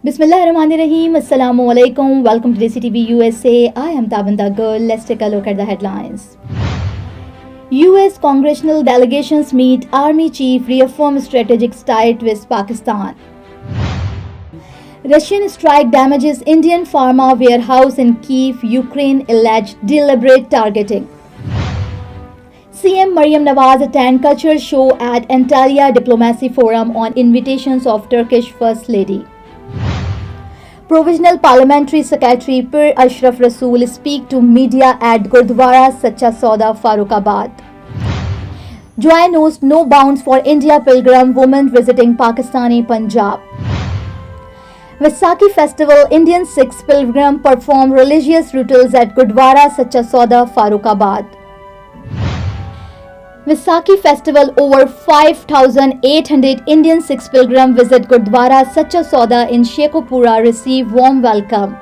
Bismillahirrahmanirrahim. Assalamu alaikum. Welcome to DCTV USA. I am Tabanda Girl. Let's take a look at the headlines. US congressional delegations meet. Army chief reaffirms strategic tie with Pakistan. Russian strike damages Indian pharma warehouse in Kyiv, Ukraine alleged deliberate targeting. CM Maryam Nawaz attend cultural show at Antalya Diplomacy Forum on invitations of Turkish First Lady. Provisional Parliamentary Secretary Pir Ashraf Rasool speak to media at Gurdwara Sacha Sauda Farokhabad. Joy knows no bounds for India pilgrim woman visiting Pakistani Punjab. Vaisakhi festival, Indian Sikhs pilgrim perform religious rituals at Gurdwara Sacha Sauda Farokhabad. Vaisakhi festival, over 5,800 Indian Sikhs pilgrim visit Gurdwara Sacha Sauda in Shekhupura receive warm welcome.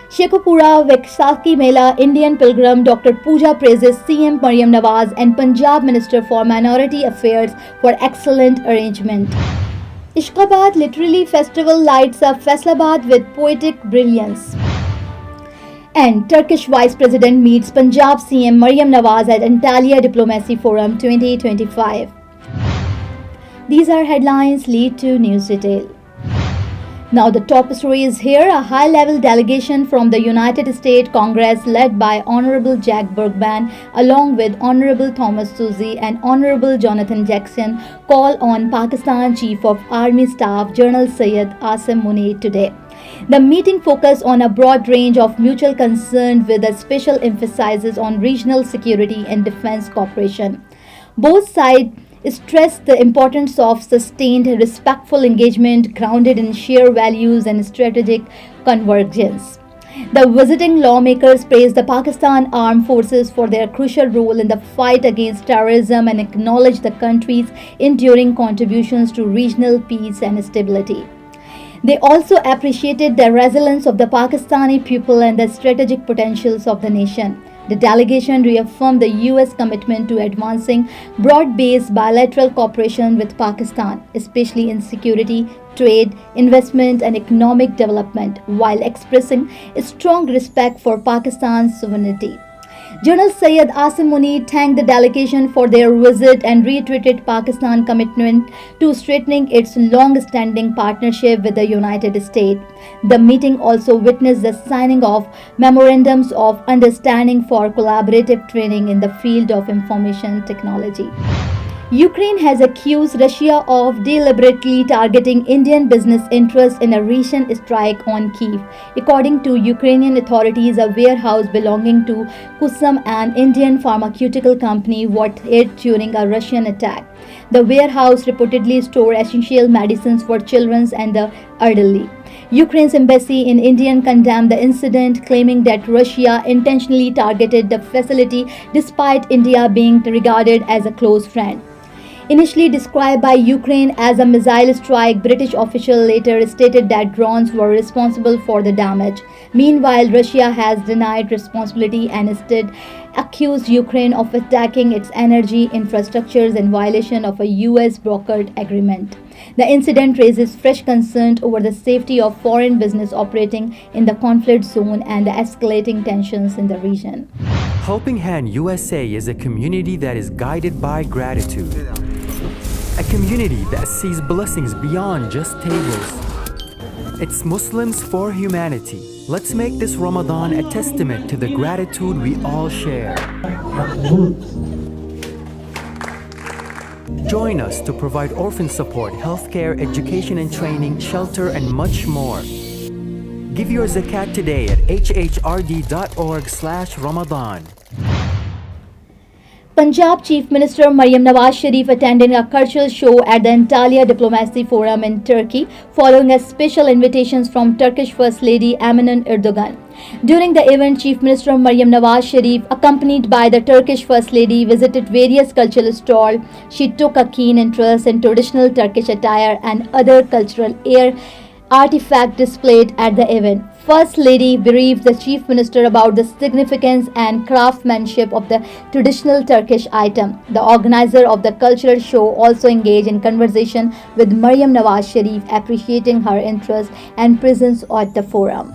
Shekhupura Vaisakhi Mela, Indian pilgrim Dr. Pooja praises CM Maryam Nawaz and Punjab Minister for Minority Affairs for excellent arrangement. Ishqabad Literary Festival lights up Faisalabad with poetic brilliance. And Turkish Vice President meets Punjab CM Maryam Nawaz at Antalya Diplomacy Forum 2025. These are headlines. Lead to news detail. Now the top story is here. A high-level delegation from the United States Congress led by Honorable Jack Bergman along with Honorable Thomas Suzy and Honorable Jonathan Jackson call on Pakistan Chief of Army Staff General Syed Asim Munir today. The meeting focused on a broad range of mutual concern with a special emphasis on regional security and defense cooperation. Both sides stressed the importance of sustained, respectful engagement grounded in shared values and strategic convergence. The visiting lawmakers praised the Pakistan Armed Forces for their crucial role in the fight against terrorism and acknowledged the country's enduring contributions to regional peace and stability. They also appreciated the resilience of the Pakistani people and the strategic potentials of the nation. The delegation reaffirmed the US commitment to advancing broad-based bilateral cooperation with Pakistan, especially in security, trade, investment, and economic development, while expressing strong respect for Pakistan's sovereignty. General Syed Asim Munir thanked the delegation for their visit and reiterated Pakistan's commitment to strengthening its long-standing partnership with the United States. The meeting also witnessed the signing of memorandums of understanding for collaborative training in the field of information technology. Ukraine has accused Russia of deliberately targeting Indian business interests in a recent strike on Kyiv. According to Ukrainian authorities, a warehouse belonging to Kusam, an Indian pharmaceutical company, was hit during a Russian attack. The warehouse reportedly stored essential medicines for children and the elderly. Ukraine's embassy in India condemned the incident, claiming that Russia intentionally targeted the facility despite India being regarded as a close friend. Initially described by Ukraine as a missile strike, British officials later stated that drones were responsible for the damage. Meanwhile, Russia has denied responsibility and instead accused Ukraine of attacking its energy infrastructures in violation of a US brokered agreement. The incident raises fresh concerns over the safety of foreign business operating in the conflict zone and the escalating tensions in the region. Helping Hand USA is a community that is guided by gratitude. A community that sees blessings beyond just tables. It's Muslims for humanity. Let's make this Ramadan a testament to the gratitude we all share. Join us to provide orphan support, healthcare, education and training, shelter, and much more. Give your zakat today at hhrd.org/Ramadan. Punjab Chief Minister Maryam Nawaz Sharif attended a cultural show at the Antalya Diplomacy Forum in Turkey following a special invitation from Turkish First Lady Emine Erdogan. During the event, Chief Minister Maryam Nawaz Sharif, accompanied by the Turkish First Lady, visited various cultural stalls. She took a keen interest in traditional Turkish attire and other cultural artifacts displayed at the event. First Lady briefed the Chief Minister about the significance and craftsmanship of the traditional Turkish item. The organizer of the cultural show also engaged in conversation with Maryam Nawaz Sharif, appreciating her interest and presence at the forum.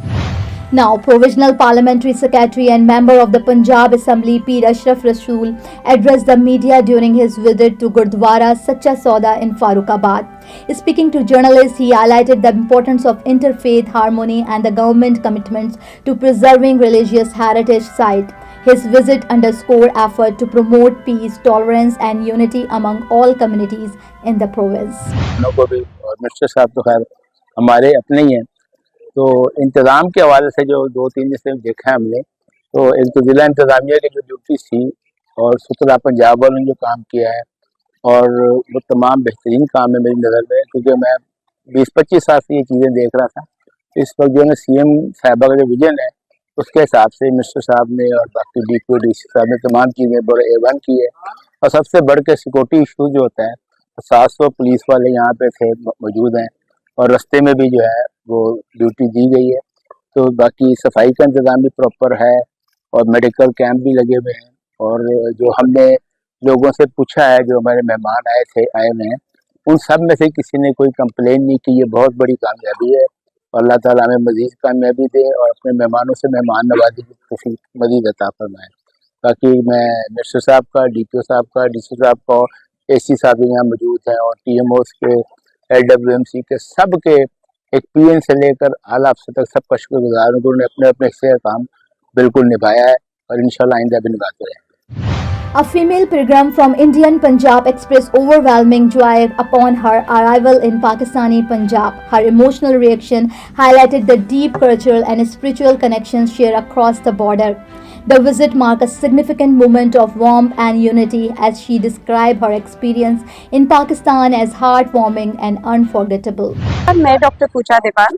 Now, Provisional Parliamentary Secretary and member of the Punjab Assembly P. Ashraf Rasool addressed the media during his visit to Gurdwara Sacha Sauda in Farrukhabad. Speaking to journalists, he highlighted the importance of interfaith harmony and the government commitments to preserving religious heritage site. His visit underscored effort to promote peace, tolerance and unity among all communities in the province. को भी और minister साहब तो खैर हमारे अपने ही हैं, तो इंतज़ाम के हवाले से जो 2-3 दिन से देखा है हमने, तो एक तो ज़िला इंतज़ामिया की जो ड्यूटीज़ थी और सुतरा पंजाब वालों ने जो काम किया है और वो तमाम बेहतरीन काम है मेरी नज़र में, क्योंकि मैं 20-25 साल से ये चीज़ें देख रहा था। इस वक्त जो है सीएम साहबा का जो विजन है उसके हिसाब से मिनिस्टर साहब ने और बाकी DPO DC साहब ने तमाम चीज़ें बड़े एवन की है। और सबसे बढ़ के सिक्योरिटी इशू जो होता है, 700 पुलिस वाले यहाँ पे थे मौजूद हैं और रास्ते में भी जो है वो ड्यूटी दी गई है। तो बाकी सफाई का इंतज़ाम भी प्रॉपर है और मेडिकल कैंप भी लगे हुए हैं। और जो हमने लोगों से पूछा है, जो हमारे मेहमान आए हुए हैं, उन सब में से किसी ने कोई कंप्लेन नहीं की। ये बहुत बड़ी कामयाबी है और अल्लाह ताला हमें मज़ीद कामयाबी दे और अपने मेहमानों से मेहमान नवाजी की खुशी मज़ीद अता फरमाए। बाकी मैं मिनिस्टर साहब का, DPO साहब का, DC साहब का, AC साहब यहाँ मौजूद हैं और TMOs के, LWMC के, सब के, एक PN से लेकर आला अफसर तक सबका शुक्रगुजार हूँ। उन्होंने अपने अपने हिस्से का काम बिल्कुल निभाया है और इंशाल्लाह आइंदा भी निभाते रहेंगे। A female pilgrim from Indian Punjab expressed overwhelming joy upon her arrival in Pakistani Punjab. Her emotional reaction highlighted the deep cultural and spiritual connections shared across the border. The visit marked a significant moment of warmth and unity as she described her experience in Pakistan as heartwarming and unforgettable. मैं doctor पूजा देवाल,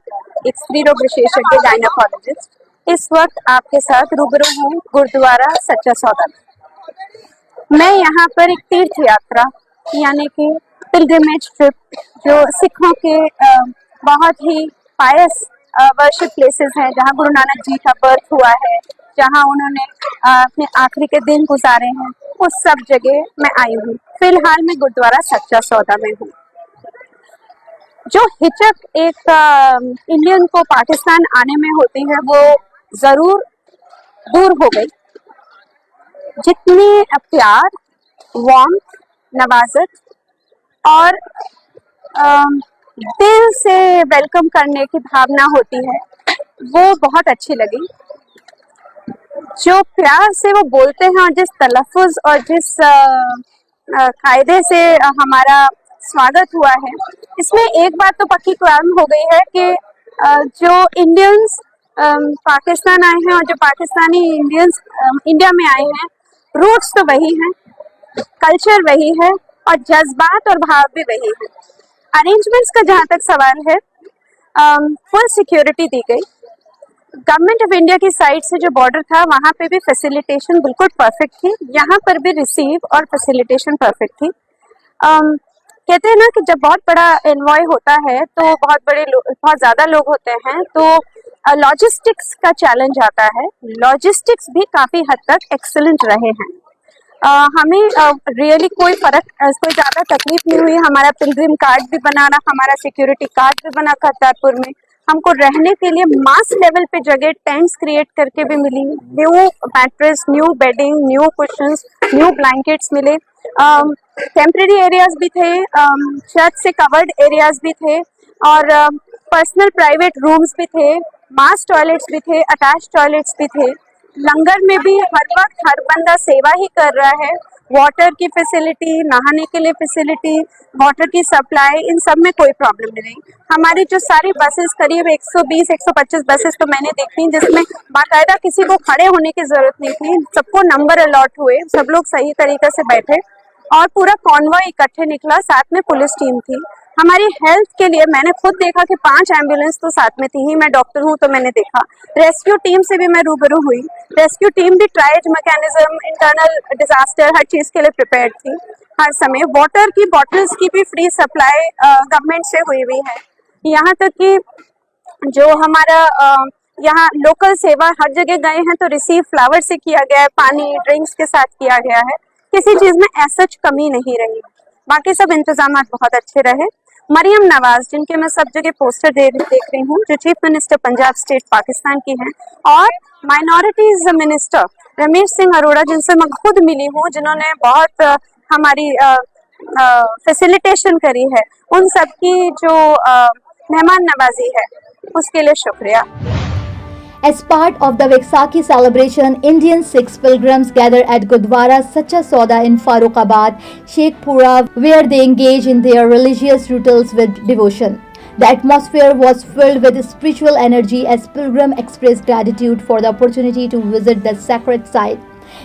एक स्त्री रोग विशेषज्ञ gynaecologist, इस वक्त आपके साथ रूबरू हूँ गुरुद्वारा सच्चा सौदा। मैं यहाँ पर एक तीर्थ यात्रा यानी कि पिलग्रिमेज ट्रिप, जो सिखों के बहुत ही पायस वर्शिप प्लेसेस हैं, जहाँ गुरु नानक जी का बर्थ हुआ है, जहाँ उन्होंने अपने आखिरी के दिन गुजारे हैं, उस सब जगह मैं आई हूँ। फिलहाल मैं गुरुद्वारा सच्चा सौदा में हूँ। जो हिचक एक इंडियन को पाकिस्तान आने में होती है वो जरूर दूर हो गई। जितनी प्यार, वार्मथ, नवाजत और दिल से वेलकम करने की भावना होती है, वो बहुत अच्छी लगी। जो प्यार से वो बोलते हैं और जिस तलफ़ुज़ और जिस कायदे से हमारा स्वागत हुआ है, इसमें एक बात तो पक्की क्लाम हो गई है कि जो इंडियंस पाकिस्तान आए हैं और जो पाकिस्तानी इंडियंस इंडिया में आए हैं, रूट्स तो वही हैं, कल्चर वही है और जज्बात और भाव भी वही है। अरेंजमेंट्स का जहाँ तक सवाल है, फुल सिक्योरिटी दी गई। गवर्नमेंट ऑफ इंडिया की साइड से जो बॉर्डर था वहाँ पे भी फैसिलिटेशन बिल्कुल परफेक्ट थी, यहाँ पर भी रिसीव और फैसिलिटेशन परफेक्ट थी। कहते हैं ना कि जब बहुत बड़ा एनवॉय होता है तो बहुत ज़्यादा लोग होते हैं, तो लॉजिस्टिक्स का चैलेंज आता है। लॉजिस्टिक्स भी काफ़ी हद तक एक्सीलेंट रहे हैं। हमें रियली कोई ज़्यादा तकलीफ नहीं हुई। हमारा पिलग्रिम कार्ड भी बना रहा, हमारा सिक्योरिटी कार्ड भी बना करतारपुर में। हमको रहने के लिए मास लेवल पे जगह टेंट्स क्रिएट करके भी मिली, new mattress, new bedding, new cushions, new blankets मिले। टेम्परेरी एरियाज भी थे, छत से कवर्ड एरियाज भी थे और पर्सनल प्राइवेट रूम्स भी थे, मास टॉयलेट्स भी थे, अटैच टॉयलेट्स भी थे। लंगर में भी हर वक्त हर बंदा सेवा ही कर रहा है। वाटर की फैसिलिटी, नहाने के लिए फैसिलिटी, वाटर की सप्लाई, इन सब में कोई प्रॉब्लम नहीं। हमारी जो सारी बसेस, करीब 120-125 बसेस तो मैंने देखी, जिसमें बाकायदा किसी को खड़े होने की जरूरत नहीं थी। सबको नंबर अलॉट हुए, सब लोग सही तरीके से बैठे और पूरा कॉन्वॉय इकट्ठे निकला। साथ में पुलिस टीम थी। हमारी हेल्थ के लिए मैंने खुद देखा कि 5 एम्बुलेंस तो साथ में थी ही। मैं डॉक्टर हूँ तो मैंने देखा। रेस्क्यू टीम से भी मैं रूबरू हुई। रेस्क्यू टीम भी ट्रायज मैकेनिज्म, इंटरनल डिजास्टर, हर चीज़ के लिए प्रिपेयर्ड थी हर समय। वाटर की बॉटल्स की भी फ्री सप्लाई गवर्नमेंट से हुई है। यहाँ तक कि जो हमारा यहाँ लोकल सेवा हर जगह गए हैं तो रिसीव फ्लावर से किया गया है, पानी ड्रिंक्स के साथ किया गया है, किसी चीज में ऐसा कमी नहीं रही। बाकी सब इंतजाम बहुत अच्छे रहे। मरियम नवाज जिनके मैं सब जगह पोस्टर देख रही हूँ, जो chief minister Punjab state Pakistan की हैं, और माइनॉरिटीज मिनिस्टर रमेश सिंह अरोड़ा जिनसे मैं खुद मिली हूँ, जिन्होंने बहुत हमारी फैसिलिटेशन करी है, उन सब की जो मेहमान नवाजी है उसके लिए शुक्रिया। As part of the Vaisakhi celebration, Indian Sikhs pilgrims gather at Gurdwara Sacha Sauda in Farokhabad, Sheikhpura, where they engage in their religious rituals with devotion. The atmosphere was filled with spiritual energy as pilgrims expressed gratitude for the opportunity to visit the sacred site.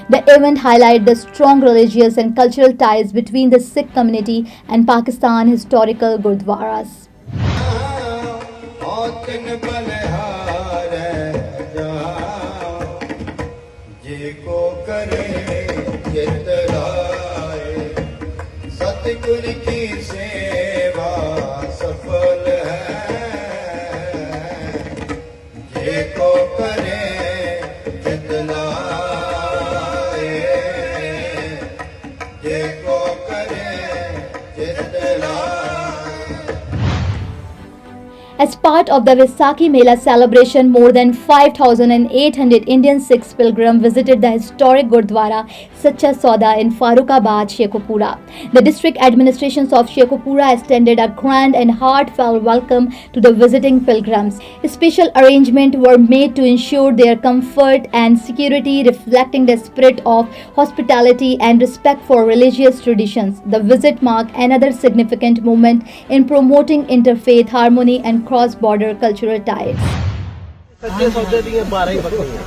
The event highlighted the strong religious and cultural ties between the Sikh community and Pakistan historical Gurdwaras. को करे चित लाए, सतगुर की सेवा सफल है। जे को करे चित लाए, जे को करे चित लाए। As part of the Vaisakhi Mela celebration, more than 5,800 Indian Sikhs pilgrims visited the historic Gurdwara Sacha Sauda in Farokhabad, Sheikhpura. The district administrations of Sheikhpura extended a grand and heartfelt welcome to the visiting pilgrims. Special arrangements were made to ensure their comfort and security, reflecting the spirit of hospitality and respect for religious traditions. The visit marked another significant moment in promoting interfaith harmony and cross-border cultural ties. ਸੱਚੇ ਸੌਦੇ ਦੀਆਂ 12 ਹੀ ਬੱਕਰੀਆਂ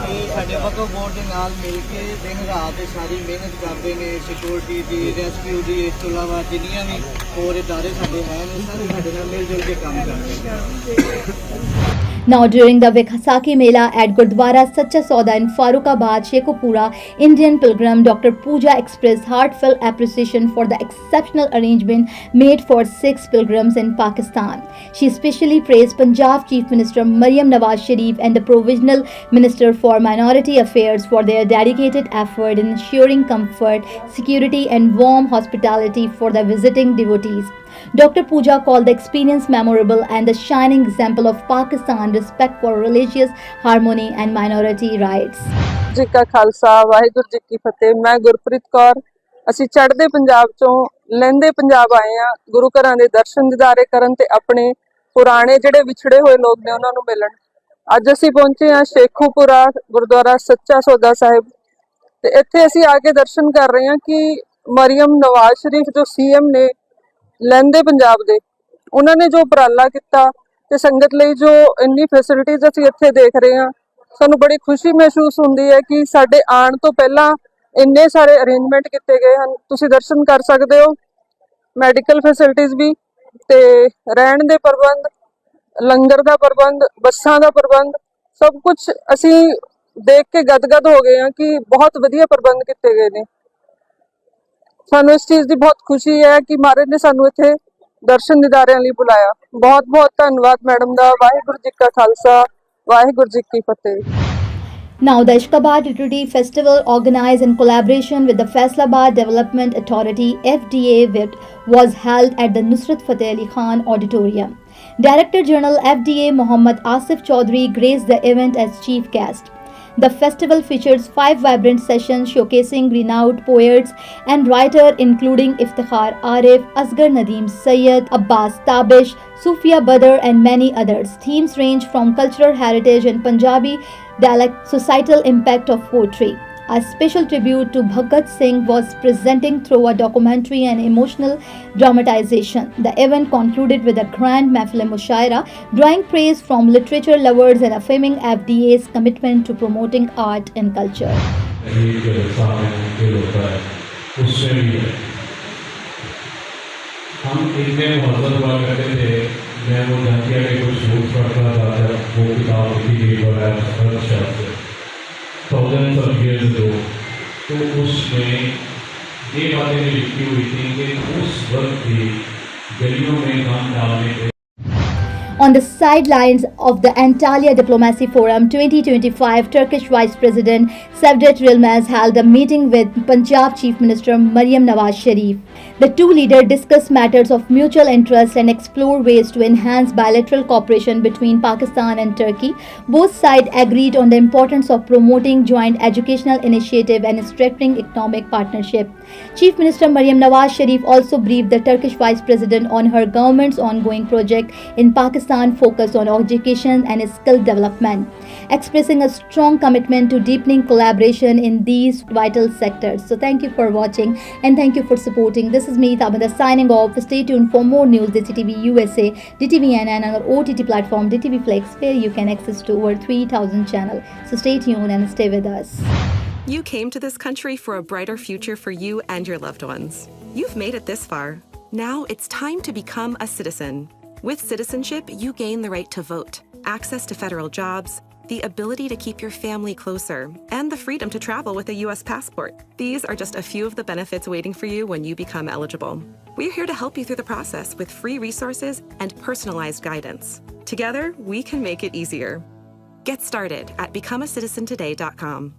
ਇਹ ਸਾਡੇ Waqf board ਦੇ ਨਾਲ ਮਿਲ ਕੇ ਦਿਨ ਰਾਤ ਸਾਰੀ ਮਿਹਨਤ ਕਰਦੇ ਨੇ, ਸਿਕਿਉਰਿਟੀ ਦੀ, ਰੈਸਕਿਊ ਦੀ, ਇਸ ਤੋਂ ਇਲਾਵਾ ਜਿੰਨੀਆਂ ਵੀ ਹੋਰ ਇਦਾਰੇ ਸਾਡੇ ਹਨ ਸਾਰੇ ਸਾਡੇ ਨਾਲ ਮਿਲ ਜੁਲ ਕੇ ਕੰਮ ਕਰਦੇ ਨੇ। Now, during the Vaisakhi Mela at Gurdwara Sacha Sauda in Farokhabad, Sheikhpura, Indian pilgrim Dr. Pooja expressed heartfelt appreciation for the exceptional arrangement made for Sikhs pilgrims in Pakistan. She especially praised Punjab Chief Minister Maryam Nawaz Sharif and the Provisional Minister for Minority Affairs for their dedicated effort in ensuring comfort, security and warm hospitality for the visiting devotees. Dr. Pooja called the experience memorable and the shining example of Pakistan respect for religious harmony and minority rights. ਜੀ ਕਾ ਖਾਲਸਾ ਵਾਹਿਗੁਰੂ ਜੀ ਕੀ ਫਤਿਹ। ਮੈਂ ਗੁਰਪ੍ਰੀਤ ਕੌਰ, ਅਸੀਂ ਚੜ੍ਹਦੇ ਪੰਜਾਬ ਚੋਂ ਲਹਿੰਦੇ ਪੰਜਾਬ ਆਏ ਆ ਗੁਰੂ ਘਰਾਂ ਦੇ ਦਰਸ਼ਨ ਦਿਦਾਰੇ ਕਰਨ ਤੇ ਆਪਣੇ ਪੁਰਾਣੇ ਜਿਹੜੇ ਵਿਛੜੇ ਹੋਏ ਲੋਕ ਨੇ ਉਹਨਾਂ ਨੂੰ ਮਿਲਣ। ਅੱਜ ਅਸੀਂ ਪਹੁੰਚੇ ਆ ਸ਼ੇਖੂਪੁਰਾ ਗੁਰਦੁਆਰਾ ਸੱਚਾ ਸੌਦਾ ਸਾਹਿਬ ਤੇ ਇੱਥੇ ਅਸੀਂ ਆ ਕੇ ਦਰਸ਼ਨ ਕਰ ਰਹੇ ਹਾਂ ਕਿ ਮਰੀਮ ਨਵਾਜ਼ ਸ਼ਰੀਫ ਜੋ ਸੀਐਮ ਨੇ ਲਹਿੰਦੇ ਪੰਜਾਬ ਦੇ, ਉਹਨਾਂ ਨੇ ਜੋ ਉਪਰਾਲਾ ਕੀਤਾ ਤੇ ਸੰਗਤ ਲਈ ਜੋ ਇੰਨੀ ਫੈਸਿਲਿਟੀਜ਼ ਅਸੀਂ ਇੱਥੇ ਦੇਖ ਰਹੇ ਹਾਂ, ਸਾਨੂੰ ਬੜੀ ਖੁਸ਼ੀ ਮਹਿਸੂਸ ਹੁੰਦੀ ਹੈ ਕਿ ਸਾਡੇ ਆਉਣ ਤੋਂ ਪਹਿਲਾਂ ਇੰਨੇ ਸਾਰੇ ਅਰੇਂਜਮੈਂਟ ਕੀਤੇ ਗਏ ਹਨ। ਤੁਸੀਂ ਦਰਸ਼ਨ ਕਰ ਸਕਦੇ ਹੋ, ਮੈਡੀਕਲ ਫੈਸਿਲਿਟੀਜ਼ ਵੀ ਤੇ ਰਹਿਣ ਦੇ ਪ੍ਰਬੰਧ, ਲੰਗਰ ਦਾ ਪ੍ਰਬੰਧ, ਬੱਸਾਂ ਦਾ ਪ੍ਰਬੰਧ, ਸਭ ਕੁਝ ਅਸੀਂ ਦੇਖ ਕੇ ਗਦਗਦ ਹੋ ਗਏ ਹਾਂ ਕਿ ਬਹੁਤ ਵਧੀਆ ਪ੍ਰਬੰਧ ਕੀਤੇ ਗਏ ਨੇ। ਸਾਨੂੰ ਇਸ ਚੀਜ਼ ਦੀ ਬਹੁਤ ਖੁਸ਼ੀ ਹੈ ਕਿ ਮਹਾਰਾਜ ਨੇ ਸਾਨੂੰ ਇੱਥੇ ਦਰਸ਼ਨ ਦਿਦਾਰਿਆਂ ਲਈ ਬੁਲਾਇਆ। ਬਹੁਤ ਬਹੁਤ ਧੰਨਵਾਦ ਮੈਡਮ ਦਾ। ਵਾਹਿਗੁਰੂ ਜੀ ਕਾ ਖਾਲਸਾ, ਵਾਹਿਗੁਰੂ ਜੀ ਕੀ ਫਤਿਹ। Now, the Ashkabad Literary Festival, organized in collaboration with the Faisalabad Development Authority (FDA) WIT, was held at the Nusrat Fateh Ali Khan Auditorium. Director General FDA Mohammad Asif Chaudhry graced the event as chief guest. The festival features 5 vibrant sessions showcasing renowned poets and writers including Iftikhar Arif, Asghar Nadeem Sayyed, Abbas Tabish, Sufia Badr and many others. Themes range from cultural heritage and Punjabi dialect, societal impact of poetry. A special tribute to Bhagat Singh was presenting through a documentary and emotional dramatization. The event concluded with a grand Mahfil Mushaira, drawing praise from literature lovers and affirming FDA's commitment to promoting art and culture. हम इतने मजबूत हुआ करते थे। मैं वो धनतिया के कुछ बुक्स पढ़ता था जब वो किताब लिखी गई शब्द थाउजेंड्स ऑफ ईयर्स अगो, तो उसमें ये बातें भी लिखी हुई थी कि उस वक्त भी गलियों में हम डालने थे। On the sidelines of the Antalya Diplomacy Forum 2025, Turkish Vice President Cevdet Yilmaz held a meeting with Punjab Chief Minister Maryam Nawaz Sharif. The two leaders discussed matters of mutual interest and explore ways to enhance bilateral cooperation between Pakistan and Turkey. Both sides agreed on the importance of promoting joint educational initiative and strengthening economic partnership. Chief Minister Maryam Nawaz Sharif also briefed the Turkish Vice President on her government's ongoing project in Pakistan focused on education and skill development, expressing a strong commitment to deepening collaboration in these vital sectors. So thank you for watching and thank you for supporting. This is me, Tabitha, signing off. Stay tuned for more news. DCTV USA, DTVN and our OTT platform DTV Flex, where you can access to over 3,000 channels. So stay tuned and stay with us. You came to this country for a brighter future for you and your loved ones. You've made it this far. Now it's time to become a citizen. With citizenship, you gain the right to vote, access to federal jobs, the ability to keep your family closer, and the freedom to travel with a U.S. passport. These are just a few of the benefits waiting for you when you become eligible. We're here to help you through the process with free resources and personalized guidance. Together, we can make it easier. Get started at becomeacitizentoday.com.